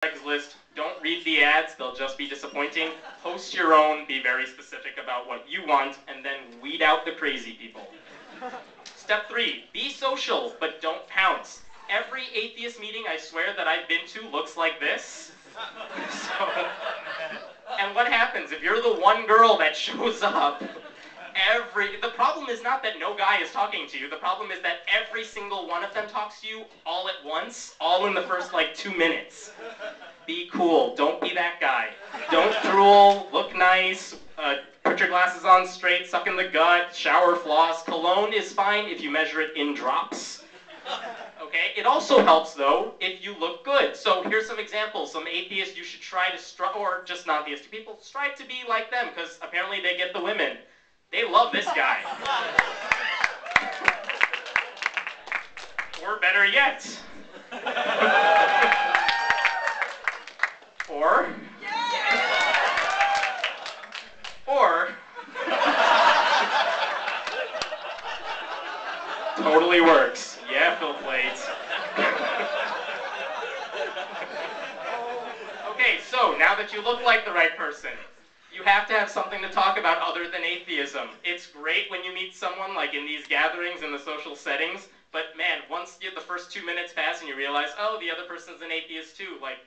Craigslist, don't read the ads, they'll just be disappointing. Post your own, be very specific about what you want, and then weed out the crazy people. Step 3, be social, but don't pounce. Every atheist meeting I swear that I've been to looks like this. And what happens if you're the one girl that shows up? The problem is not that no guy is talking to you. The problem is that every single one of them talks to you all at once, all in the first like 2 minutes. Be cool. Don't be that guy. Don't drool. Look nice. Put your glasses on straight. Suck in the gut. Shower, floss. Cologne is fine if you measure it in drops. Okay? It also helps, though, if you look good. So here's some examples. Some atheists you should try to strive, or just non-theistic people, strive to be like them, because apparently they get the women. They love this guy. Or better yet. Or totally works. Yeah, Phil Plates. Okay, so now that you look like the right person, you have to have something to talk about other than atheism. It's great when you meet someone like in these gatherings in the social settings, but man, once the first 2 minutes pass and you realize, oh, the other person's an atheist too, like,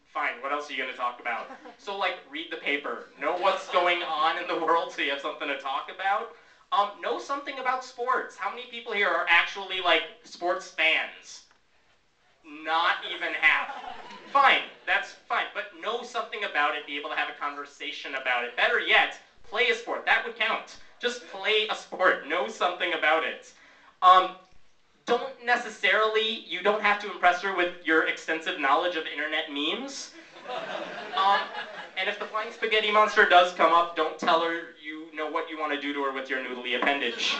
fine, what else are you going to talk about? So like, read the paper. Know what's going on in the world so you have something to talk about. Know something about sports. How many people here are actually like sports fans? Not even half. Fine, that's fine, but know something about it, be able to have a conversation about it. Better yet, play a sport. That would count. Just play a sport. Know something about it. You don't have to impress her with your extensive knowledge of internet memes. And if the flying spaghetti monster does come up, don't tell her you know what you want to do to her with your noodly appendage.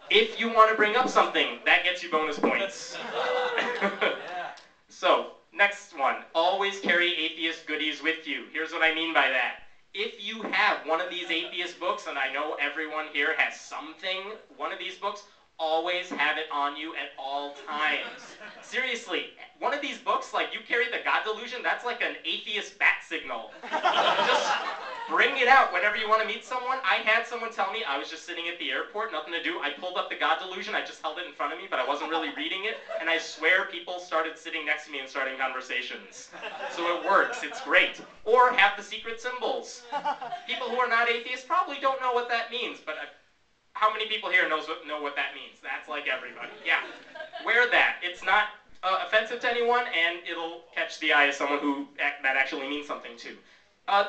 If you want to bring up something, that gets you bonus points. So, next one. Always carry atheist goodies with you. Here's what I mean by that. If you have one of these atheist books, and I know everyone here has something, one of these books, always have it on you at all times. Seriously, one of these books, like you carry the God Delusion, that's like an atheist bat signal. Just bring it out whenever you want to meet someone. I had someone tell me, I was just sitting at the airport, nothing to do. I pulled up the God Delusion, I just held it in front of me, but I wasn't really reading it. And I swear people started sitting next to me and starting conversations. So it works, it's great. Or have the secret symbols. People who are not atheists probably don't know what that means, but how many people here know what that means? That's like everybody. Yeah. Wear that. It's not offensive to anyone, and it'll catch the eye of someone who that actually means something to.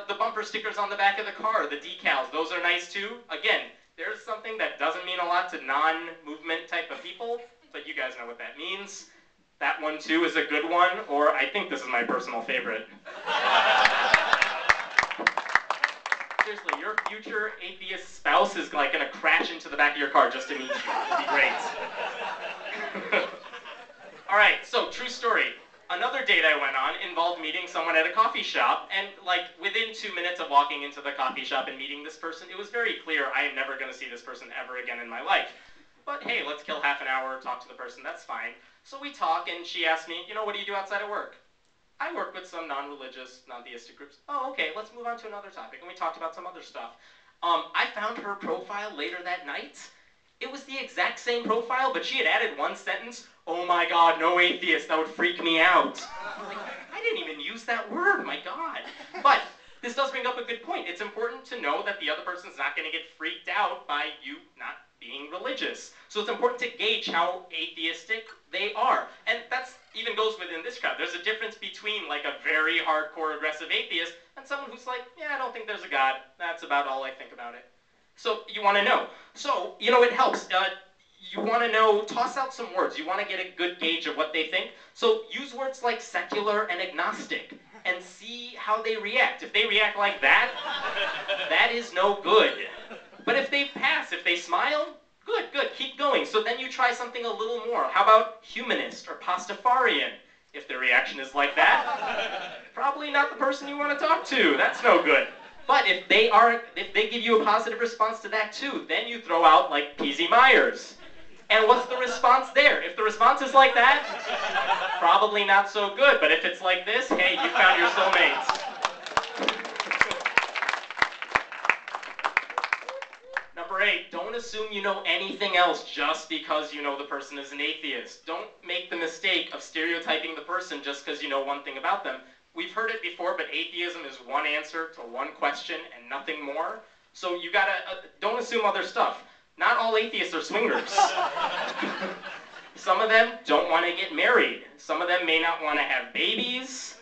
The bumper stickers on the back of the car, the decals, those are nice too. Again, there's something that doesn't mean a lot to non-movement type of people, but you guys know what that means. That one too is a good one, or I think this is my personal favorite. Seriously, your future atheist spouse is like going to crash into the back of your car just to meet you. It'd be great. All right, so true story. Another date I went on involved meeting someone at a coffee shop, and like within 2 minutes of walking into the coffee shop and meeting this person, it was very clear I am never going to see this person ever again in my life. But hey, let's kill half an hour, talk to the person, that's fine. So we talk, and she asked me, you know, what do you do outside of work? I work with some non-religious, non-theistic groups. Oh, okay, let's move on to another topic. And we talked about some other stuff. I found her profile later that night. It was the exact same profile, but she had added one sentence, oh my God, no atheist, that would freak me out. Like, I didn't even use that word, my God. But this does bring up a good point. It's important to know that the other person's not going to get freaked out by you not being religious. So it's important to gauge how atheistic they are. And that's even goes within this crowd. There's a difference between like a very hardcore aggressive atheist and someone who's like, yeah, I don't think there's a God. That's about all I think about it. So you want to know. So, you know, it helps. You want to know, toss out some words. You want to get a good gauge of what they think. So use words like secular and agnostic and see how they react. If they react like that, that is no good. But if they pass, if they smile, good, good, keep going. So then you try something a little more. How about humanist or pastafarian? If their reaction is like that, probably not the person you want to talk to. That's no good. But if they give you a positive response to that too, then you throw out like Peasy Myers. And what's the response there? If the response is like that, probably not so good, but if it's like this, hey, you found your soulmates. Number 8, don't assume you know anything else just because you know the person is an atheist. Don't make the mistake of stereotyping the person just because you know one thing about them. We've heard it before, but atheism is one answer to one question and nothing more. So you gotta, don't assume other stuff. Not all atheists are swingers. Some of them don't want to get married. Some of them may not want to have babies.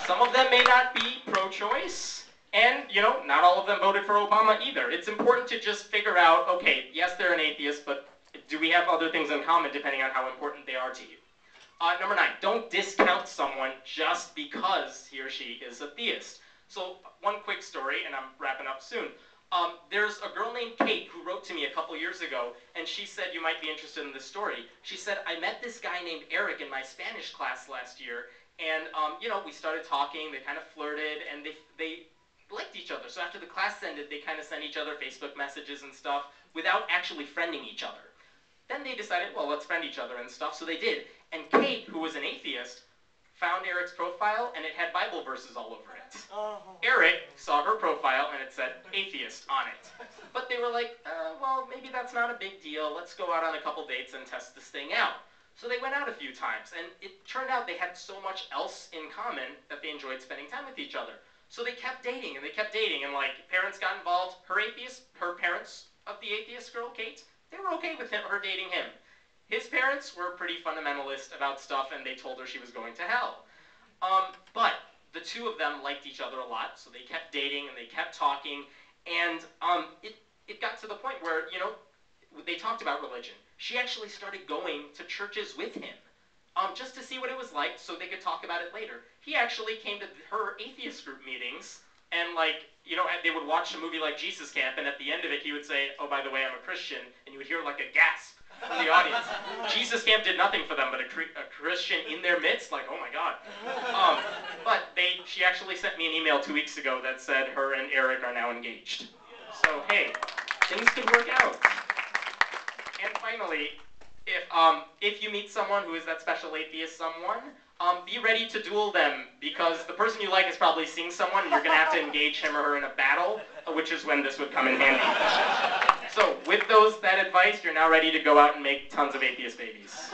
Some of them may not be pro-choice. And, you know, not all of them voted for Obama either. It's important to just figure out, okay, yes, they're an atheist, but do we have other things in common depending on how important they are to you? Number 9, don't discount someone just because he or she is a theist. So one quick story, and I'm wrapping up soon. There's a girl named Kate who wrote to me a couple years ago, and she said you might be interested in this story. She said, I met this guy named Eric in my Spanish class last year, and you know, we started talking, they kind of flirted, and they liked each other. So after the class ended, they kind of sent each other Facebook messages and stuff without actually friending each other. Then they decided, well, let's friend each other and stuff, so they did. And Kate, who was an atheist, found Eric's profile, and it had Bible verses all over it. Oh. Eric saw her profile, and it said atheist on it. But they were like, well, maybe that's not a big deal. Let's go out on a couple dates and test this thing out. So they went out a few times, and it turned out they had so much else in common that they enjoyed spending time with each other. So they kept dating, and like, parents got involved. Her parents of the atheist girl, Kate, they were okay with her dating him. His parents were pretty fundamentalist about stuff, and they told her she was going to hell. But the two of them liked each other a lot, so they kept dating, and they kept talking, and it got to the point where, you know, they talked about religion. She actually started going to churches with him, just to see what it was like, so they could talk about it later. He actually came to her atheist group meetings, and like, you know, they would watch a movie like Jesus Camp, and at the end of it, he would say, oh, by the way, I'm a Christian, and you would hear like a gasp from the audience. Jesus Camp did nothing for them, but a Christian in their midst, like, oh my God. But she actually sent me an email 2 weeks ago that said her and Eric are now engaged. So hey, things could work out. And finally, if you meet someone who is that special atheist someone, be ready to duel them, because the person you like is probably seeing someone, and you're going to have to engage him or her in a battle, which is when this would come in handy. So with that advice, you're now ready to go out and make tons of atheist babies.